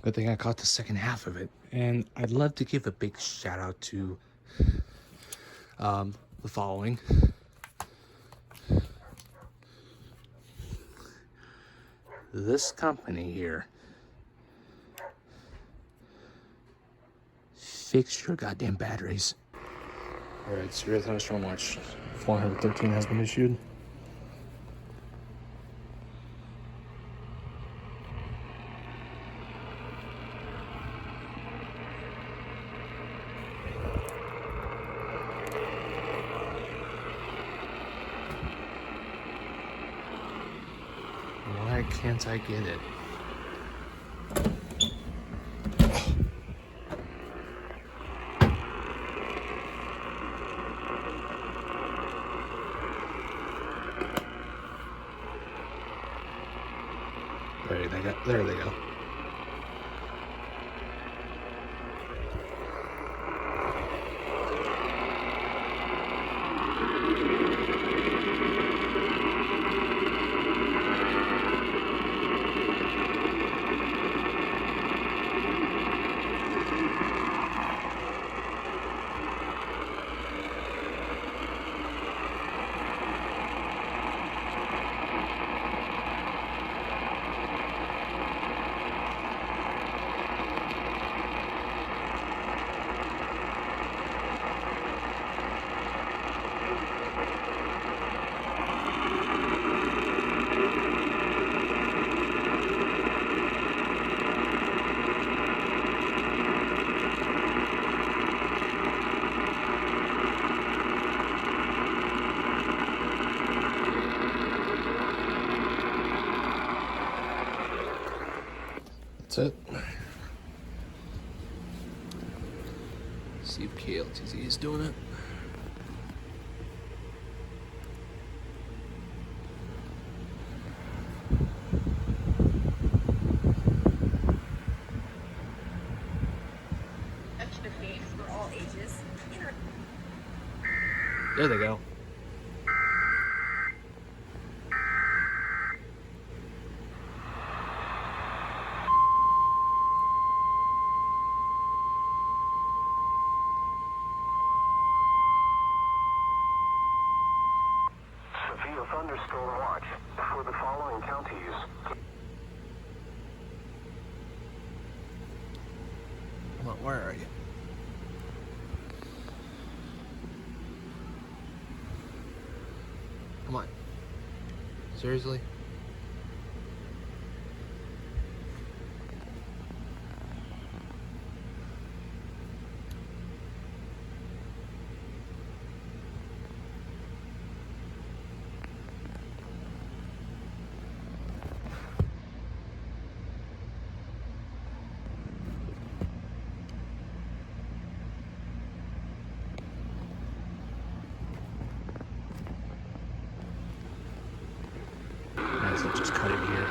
Good thing I caught the second half of it. And I'd love to give a big shout out to the following. This company here. Fix your goddamn batteries. Alright, Severe Thunderstorm Watch 413 has been issued. Why can't I get it? There they go. That's it. See if KLTZ is doing it. For all ages. There they go. Severe thunderstorm watch for the following counties. Come on, where are you? Come on. Seriously? Might as well just cut it here.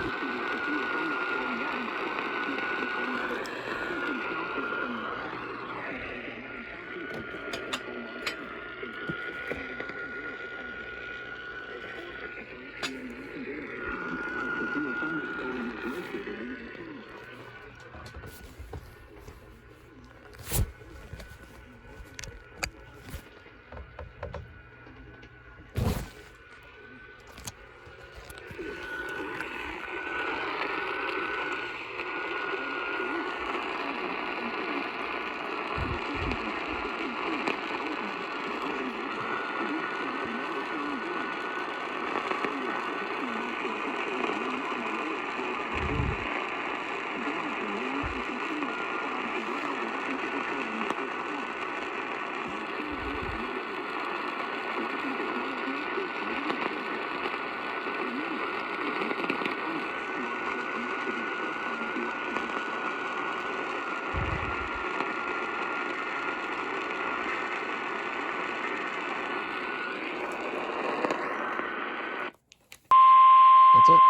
That's it.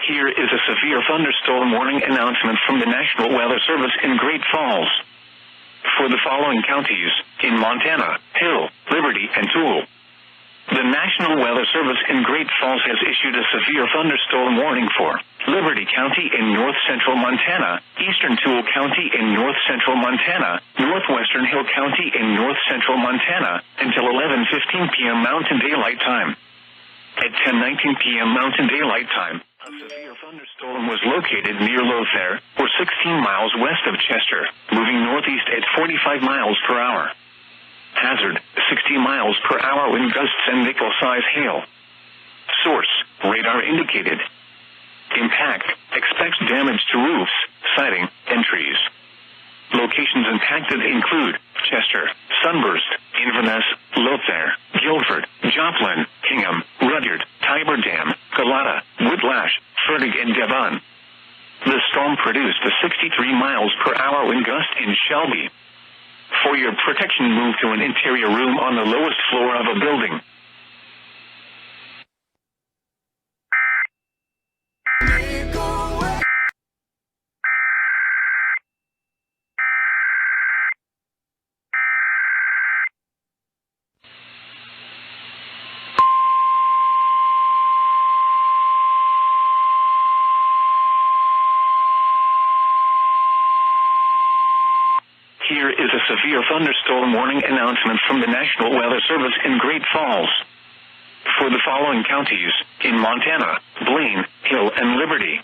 Here is a severe thunderstorm warning announcement from the National Weather Service in Great Falls. For the following counties, in Montana, Hill, Liberty, and Toole. The National Weather Service in Great Falls has issued a severe thunderstorm warning for Liberty County in north central Montana, eastern Toole County in north central Montana, northwestern Hill County in north central Montana, until 11:15 p.m. Mountain Daylight Time. At 10:19 p.m. Mountain Daylight Time, a severe thunderstorm was located near Lothair, or 16 miles west of Chester, moving northeast at 45 miles per hour. Hazard, 60 miles per hour wind gusts and nickel-size hail. Source, radar indicated. Impact, expects damage to roofs, siding, and trees. Locations impacted include Chester, Sunburst, Inverness, Lothair, Guilford, Joplin, Hingham, Rudyard, Tiber Dam, Galata, Whitlash, Fertig, and Devon. The storm produced a 63 miles per hour wind gust in Shelby. For your protection, move to an interior room on the lowest floor of a building. Here is a severe thunderstorm warning announcement from the National Weather Service in Great Falls. For the following counties, in Montana, Blaine, Hill, and Liberty.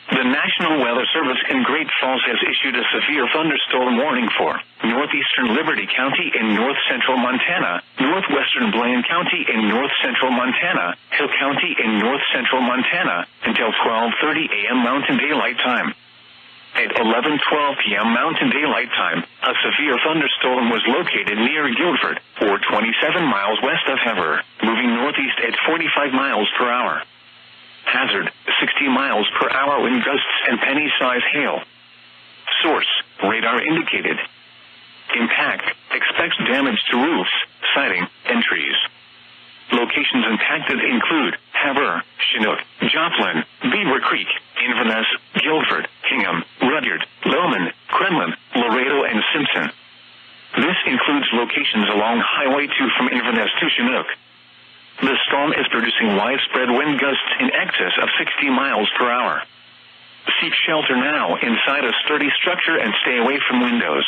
The National Weather Service in Great Falls has issued a severe thunderstorm warning for northeastern Liberty County in north central Montana, northwestern Blaine County in north central Montana, Hill County in north central Montana, until 12:30 a.m. Mountain Daylight Time. At 11:12 p.m. Mountain Daylight Time, a severe thunderstorm was located near Guilford, or 27 miles west of Hever, moving northeast at 45 miles per hour. Hazard, 60 miles per hour wind gusts and penny-size hail. Source, radar indicated. Impact, expects damage to roofs, siding, and trees. Locations impacted include Hever, Chinook, Joplin, Beaver Creek, Inverness, Guilford, Hingham, Rudyard, Lowman, Kremlin, Laredo, and Simpson. This includes locations along Highway 2 from Inverness to Chinook. The storm is producing widespread wind gusts in excess of 60 miles per hour. Seek shelter now inside a sturdy structure and stay away from windows.